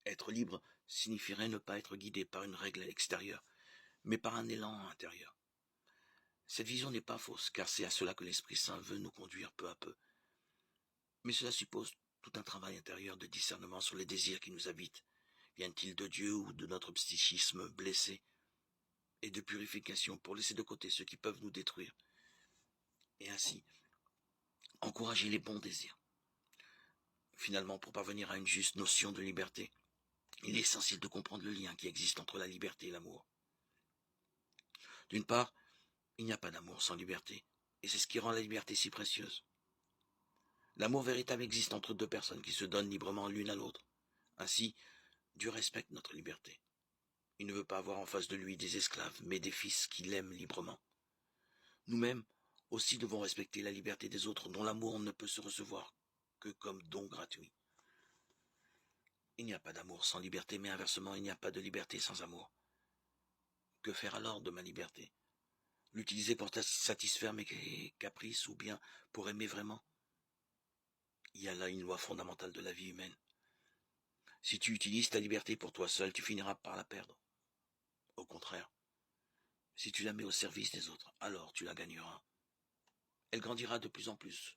Être libre signifierait ne pas être guidé par une règle extérieure, mais par un élan intérieur. Cette vision n'est pas fausse, car c'est à cela que l'Esprit Saint veut nous conduire peu à peu. Mais cela suppose tout un travail intérieur de discernement sur les désirs qui nous habitent. Viennent-ils de Dieu ou de notre psychisme blessé? Et de purification pour laisser de côté ceux qui peuvent nous détruire. Et ainsi, encourager les bons désirs. Finalement, pour parvenir à une juste notion de liberté, il est essentiel de comprendre le lien qui existe entre la liberté et l'amour. D'une part, il n'y a pas d'amour sans liberté, et c'est ce qui rend la liberté si précieuse. L'amour véritable existe entre deux personnes qui se donnent librement l'une à l'autre. Ainsi, Dieu respecte notre liberté. Il ne veut pas avoir en face de lui des esclaves, mais des fils qui l'aiment librement. Nous-mêmes aussi devons respecter la liberté des autres, dont l'amour ne peut se recevoir que comme don gratuit. Il n'y a pas d'amour sans liberté, mais inversement, il n'y a pas de liberté sans amour. Que faire alors de ma liberté? L'utiliser pour satisfaire mes caprices ou bien pour aimer vraiment? Il y a là une loi fondamentale de la vie humaine. Si tu utilises ta liberté pour toi seul, tu finiras par la perdre. Au contraire, si tu la mets au service des autres, alors tu la gagneras. Elle grandira de plus en plus.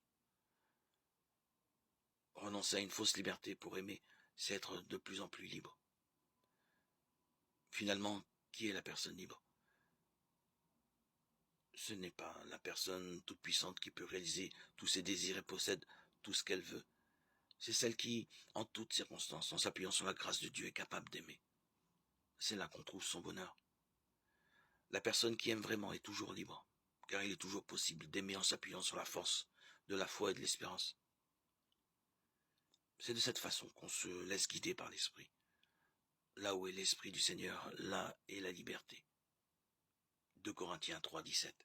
Renoncer à une fausse liberté pour aimer, c'est être de plus en plus libre. Finalement, qui est la personne libre? Ce n'est pas la personne toute puissante qui peut réaliser tous ses désirs et possède tout ce qu'elle veut. C'est celle qui, en toutes circonstances, en s'appuyant sur la grâce de Dieu, est capable d'aimer. C'est là qu'on trouve son bonheur. La personne qui aime vraiment est toujours libre, car il est toujours possible d'aimer en s'appuyant sur la force de la foi et de l'espérance. C'est de cette façon qu'on se laisse guider par l'Esprit. Là où est l'Esprit du Seigneur, là est la liberté. 2 Corinthiens 3, 17.